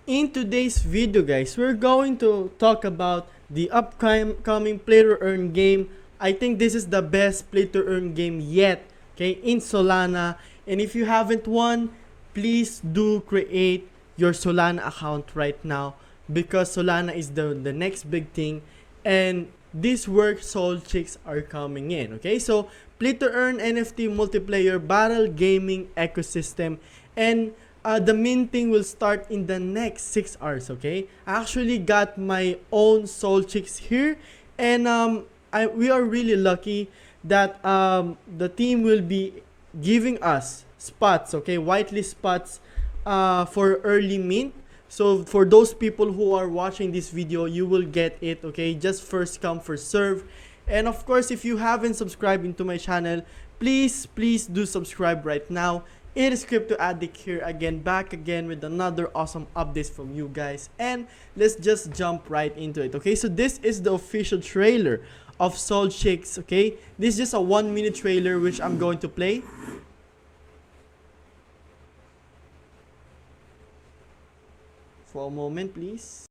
In today's video, guys, we're going to talk about the upcoming play to earn game. I think this is the best play to earn game yet, okay, in Solana. And if you haven't won, please do create your Solana account right now, because Solana is the next big thing, and this work Solchicks are coming in. Okay, so play to earn NFT multiplayer battle gaming ecosystem, and the minting will start in the next 6 hours. Okay, I actually got my own Solchicks here, and we are really lucky that the team will be giving us spots, okay, whitelist spots for early mint. So for those people who are watching this video, you will get it, okay, just first come first serve. And of course, if you haven't subscribed into my channel, please do subscribe right now. It is Crypto Addict here again, back again with another awesome updates from you guys, and let's just jump right into it. Okay, so this is the official trailer of Solchicks. Okay, this is just a 1-minute trailer which I'm going to play. For a moment, please.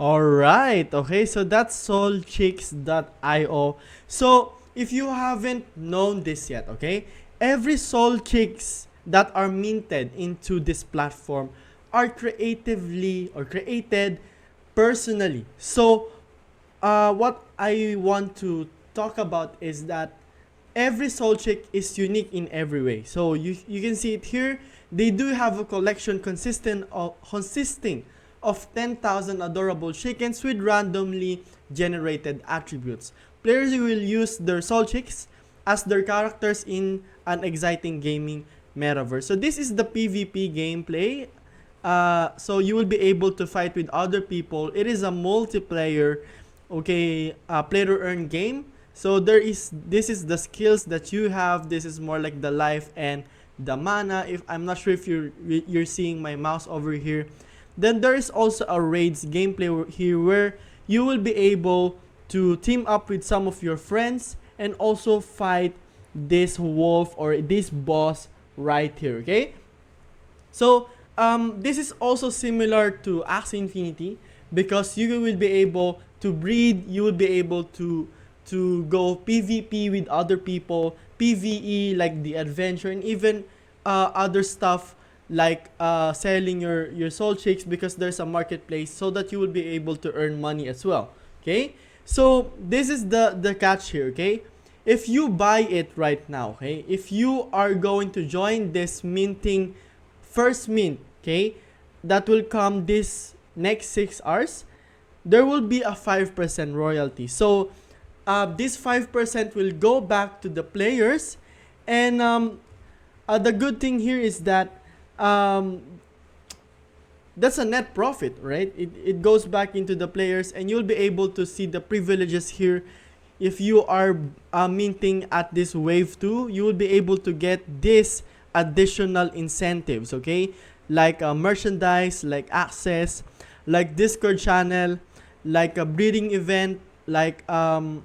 Alright, okay, so that's solchicks.io. So, if you haven't known this yet, okay, every Solchicks that are minted into this platform are created personally. So, what I want to talk about is that every Solchick is unique in every way. So, you can see it here. They do have a collection consisting of 10,000 adorable chickens with randomly generated attributes. Players will use their Solchicks as their characters in an exciting gaming metaverse. So this is the PvP gameplay. So you will be able to fight with other people. It is a multiplayer, okay, play to earn game. So this is the skills that you have. This is more like the life and the mana. If I'm not sure if you're seeing my mouse over here. Then there is also a raids gameplay here where you will be able to team up with some of your friends and also fight this wolf or this boss right here. Okay, so this is also similar to Axie Infinity, because you will be able to breed, you will be able to go PvP with other people, PvE like the adventure, and even other stuff like selling your Solchicks, because there's a marketplace so that you will be able to earn money as well. Okay, so this is the catch here. Okay, if you buy it right now, okay, if you are going to join this minting first mint, okay, that will come this next 6 hours, there will be a 5% royalty. So this 5% will go back to the players, and the good thing here is that that's a net profit, right? It goes back into the players, and you'll be able to see the privileges here. If you are minting at this wave 2, you will be able to get this additional incentives, okay, like merchandise, like access, like Discord channel, like a breeding event, like a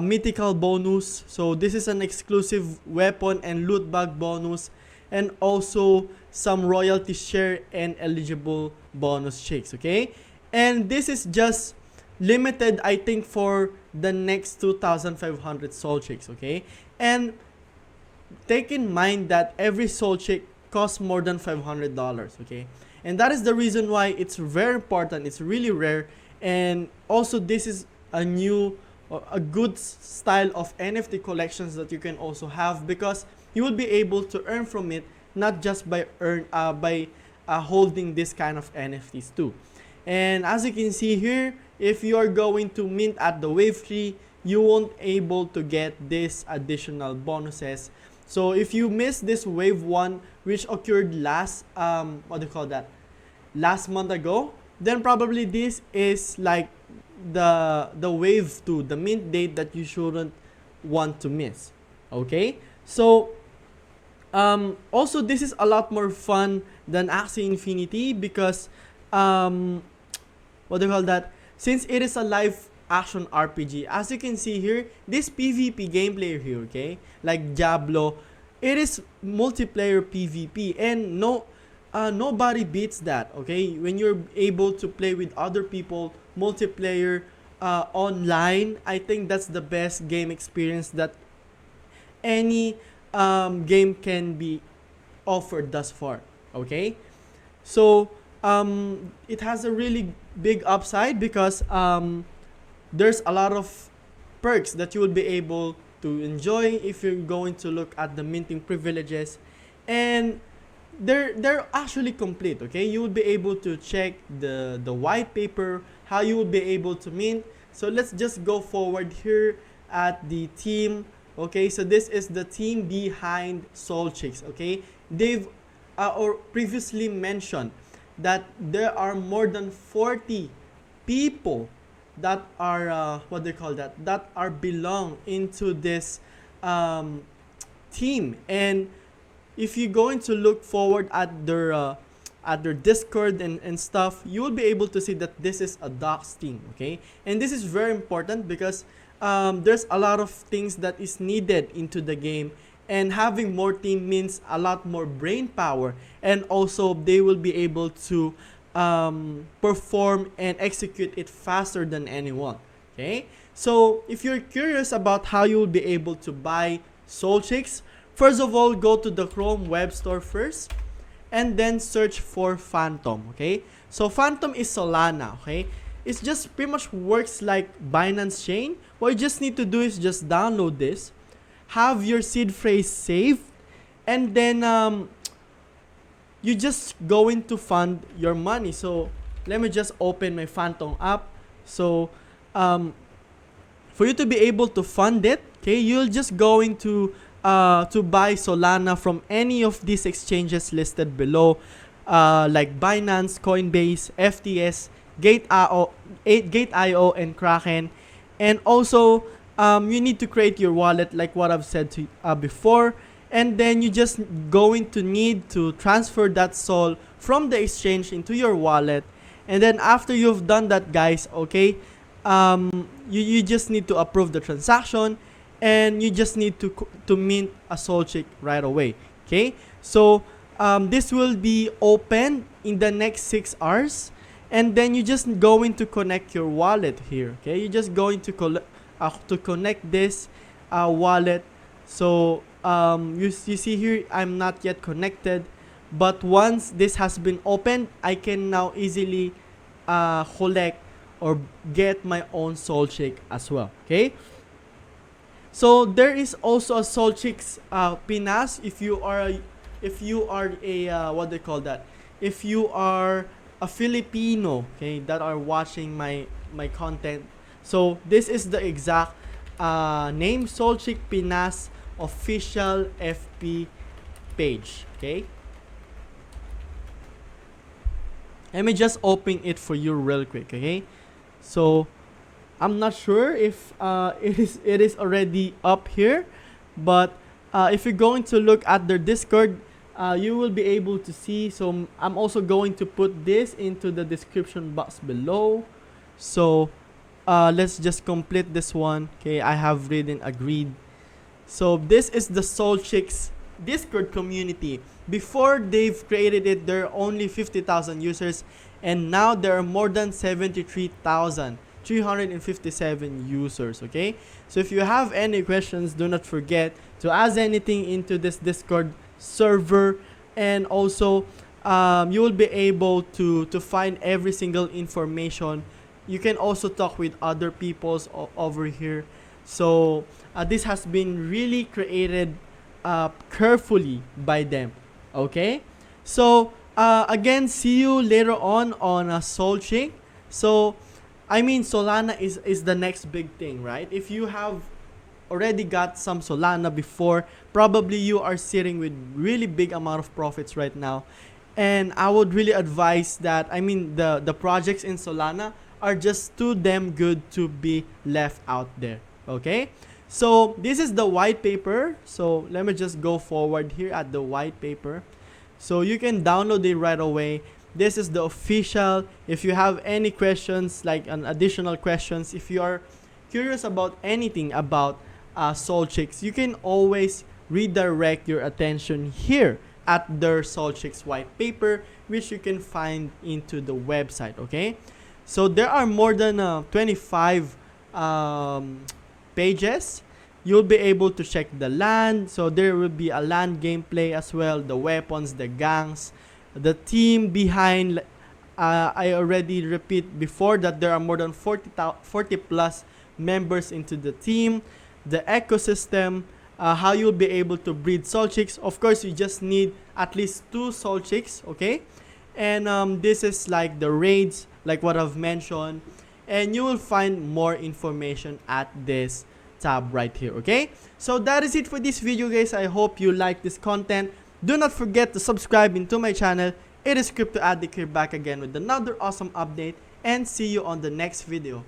mythical bonus. So this is an exclusive weapon and loot bag bonus, and also some royalty share and eligible bonus checks. Okay, and this is just limited, I think, for the next 2,500 Solchicks. Okay, and take in mind that every Solchick costs more than $500. Okay, And that is the reason why it's very important, it's really rare. And also this is a new a good style of NFT collections that you can also have, because you will be able to earn from it, not just by holding this kind of NFTs too. And as you can see here, if you are going to mint at the wave 3, you won't able to get this additional bonuses. So if you miss this wave 1, which occurred last last month ago, then probably this is like the wave 2, the mint date that you shouldn't want to miss. Okay, so also this is a lot more fun than Axie Infinity, because since it is a live action RPG, as you can see here, this PvP gameplay here, okay, like Diablo, it is multiplayer PvP, and nobody beats that. Okay, when you're able to play with other people multiplayer online, I think that's the best game experience that any game can be offered thus far. Okay, so it has a really big upside, because there's a lot of perks that you will be able to enjoy if you're going to look at the minting privileges, and they're actually complete. Okay, you will be able to check the white paper, how you will be able to mint. So let's just go forward here at the team. Okay, so this is the team behind Solchicks. Okay, they've or previously mentioned that there are more than 40 people that are that are belong into this team. And if you're going to look forward at their Discord and stuff, you will be able to see that this is a docs team. Okay, and this is very important, because there's a lot of things that is needed into the game, and having more team means a lot more brain power, and also they will be able to perform and execute it faster than anyone. Okay, so if you're curious about how you will be able to buy Solchicks, first of all, go to the Chrome web store first, and then search for Phantom. Okay, so Phantom is Solana. Okay, it just pretty much works like Binance Chain. What you just need to do is just download this, have your seed phrase saved, and then you just going to fund your money. So let me just open my Phantom app. So for you to be able to fund it, okay, you'll just going to buy Solana from any of these exchanges listed below, like Binance, Coinbase, FTS, Gate.io, and Kraken. And also you need to create your wallet, like what I've said to before, and then you just going to need to transfer that Sol from the exchange into your wallet. And then after you've done that, guys, okay, you just need to approve the transaction, and you just need to mint a Solchick right away. Okay, so this will be open in the next 6 hours, and then you just going to connect your wallet here. Okay, you're just going to connect this wallet. So you see here, I'm not yet connected, but once this has been opened, I can now easily collect or get my own Solchick as well. Okay, so there is also a Solchicks Pinas. If you are a if you are a Filipino, okay, that are watching my content, so this is the exact name, Solchick Pinas official FB page. Okay, let me just open it for you real quick. Okay, so I'm not sure if it is already up here, but if you're going to look at their Discord, you will be able to see. So I'm also going to put this into the description box below. So let's just complete this one. Okay, I have read and agreed. So this is the Solchicks Discord community. Before they've created it, there are only 50,000 users, and now there are more than 73,357 users. Okay, so if you have any questions, do not forget to ask anything into this Discord server. And also you will be able to find every single information. You can also talk with other peoples over here. So this has been really created carefully by them. Okay, so again, see you later on Solchick. So I mean, Solana is the next big thing, right? If you have already got some Solana before, probably you are sitting with really big amount of profits right now. And I would really advise that, I mean, the projects in Solana are just too damn good to be left out there. Okay? So this is the white paper. So let me just go forward here at the white paper. So you can download it right away. This is the official. If you have any questions, like an additional questions, if you are curious about anything about Solchicks, you can always redirect your attention here at their Solchicks white paper, which you can find into the website. Okay, so there are more than 25 pages. You'll be able to check the land. So there will be a land gameplay as well, the weapons, the gangs, the team behind. I already repeat before that there are more than 40 plus members into the team, the ecosystem, how you'll be able to breed Solchicks. Of course, you just need at least 2 Solchicks, okay? And this is like the raids, like what I've mentioned. And you will find more information at this tab right here, okay? So that is it for this video, guys. I hope you like this content. Do not forget to subscribe into my channel. It is Crypto Addict here, back again with another awesome update, and see you on the next video.